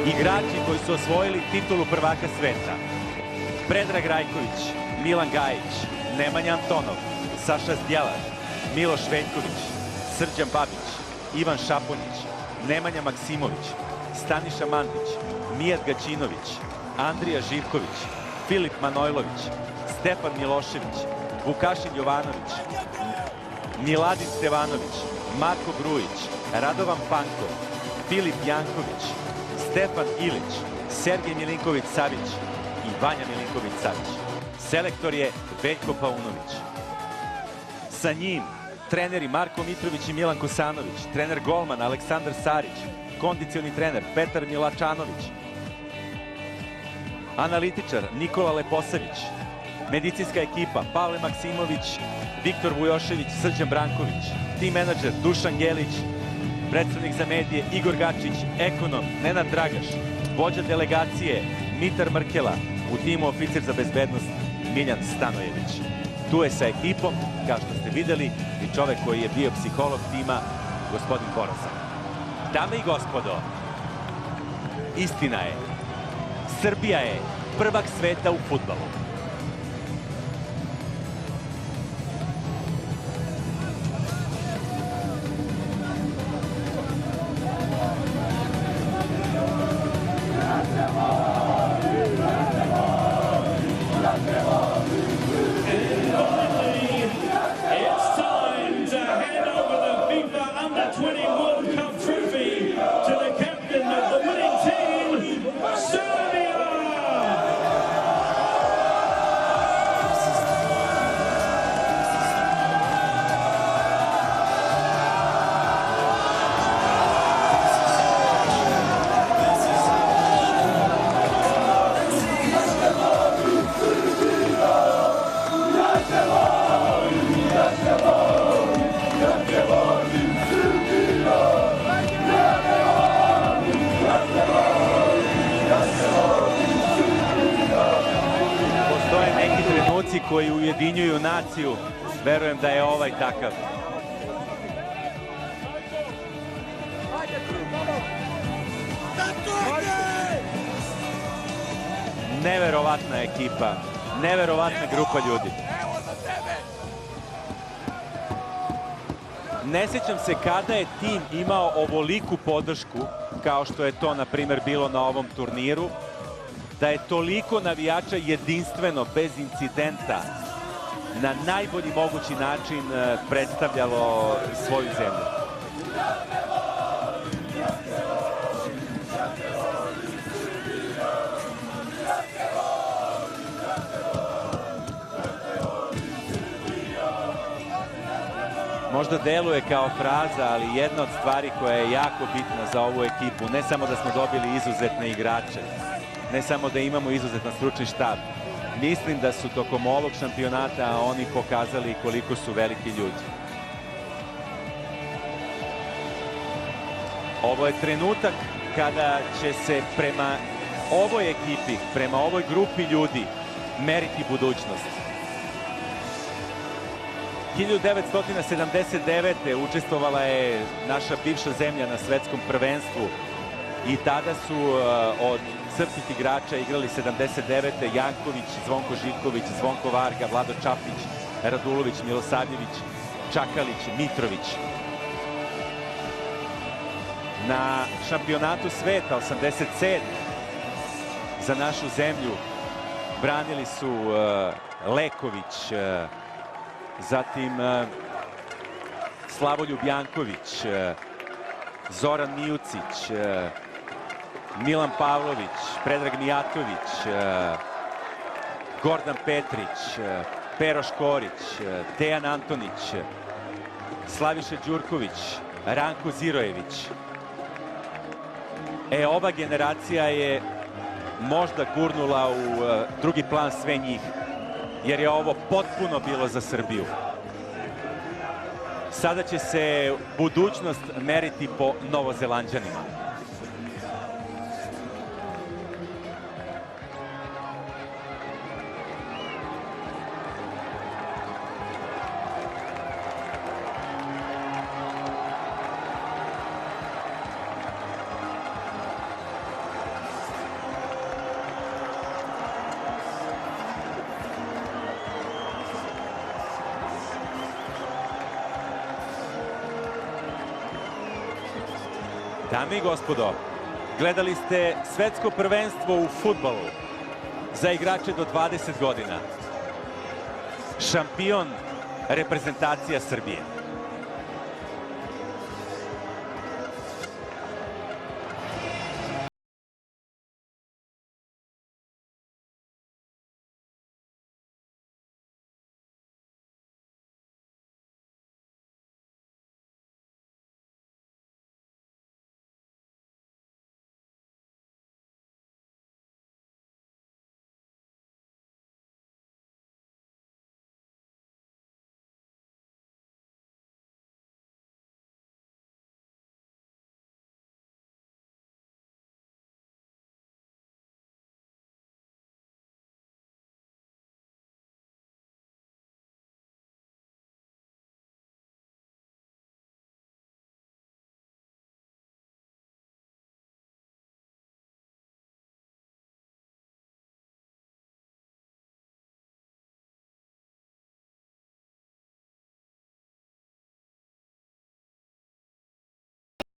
Igrači koji su osvojili titulu prvaka sveta: Predrag Rajković, Milan Gajić, Nemanja Antonov, Saša Zdjelar, Miloš Veljković, Srđan Babić, Ivan Šaponić, Nemanja Maksimović, Staniša Mandić, Mijat Gaćinović, Andrija Živković, Filip Manojlović, Stefan Milošević, Vukašin Jovanović, Miladin Stevanović, Marko Grujić, Radovan Pankov, Filip Janković, Stefan Ilić, Sergej Milinković-Savić i Vanja Milinković-Savić. Selektor je Veljko Paunović. Sa njim treneri Marko Mitrović i Milan Kosanović, trener golman Aleksandar Sarić, kondicioni trener Petar Milačanović, analitičar Nikola Leposavić, medicinska ekipa Pavle Maksimović, Viktor Vujošević, Srđan Branković, tim menadžer Dušan Gelić, predstavnik za medije Igor Gačić, ekonom Nenad Dragaš, vođa delegacije Mitar Mrkela, u timu oficir za bezbednost Miljan Stanojević. Tu je sa ekipom, kao što ste videli, i čovek koji je bio psiholog tima, gospodin Borosa. Dame i gospodo, istina je, Srbija je prvak sveta u fudbalu. Koji ujedinjuju naciju, verujem da je ovaj takav. Neverovatna ekipa, neverovatna grupa ljudi. Ne sjećam se kada je tim imao ovoliku podršku, kao što je to, na primjer, bilo na ovom turniru, da je toliko navijača jedinstveno, bez incidenta, na najbolji mogući način predstavljalo svoju zemlju. Možda deluje kao fraza, ali jedna od stvari koja je jako bitna za ovu ekipu, ne samo da smo dobili izuzetne igrače, ne samo da imamo izuzetan stručni štab. Mislim da su tokom ovog šampionata oni pokazali koliko su veliki ljudi. Ovo je trenutak kada će se prema ovoj ekipi, prema ovoj grupi ljudi meriti budućnost. 1979. učestvovala je naša bivša zemlja na svetskom prvenstvu i tada su od srpskih igrača igrali 79. Janković, Zvonko Živković, Zvonko Varga, Vlado Čapić, Radulović, Milosavljević, Čakalić, Mitrović. Na šampionatu sveta 87. za našu zemlju branili su Leković, zatim Slavoljub Janković, Zoran Mijucić, Milan Pavlović, Predrag Mijatović, Gordan Petrić, Pero Škorić, Dejan Antonić, Slaviša Đurković, Ranko Zirojević. Ova generacija je možda gurnula u drugi plan sve njih, jer je ovo potpuno bilo za Srbiju. Sada će se budućnost meriti po Novozelanđanima. Dame i gospodo, gledali ste svetsko prvenstvo u fudbalu za igrače do 20 godina. Šampion reprezentacija Srbije.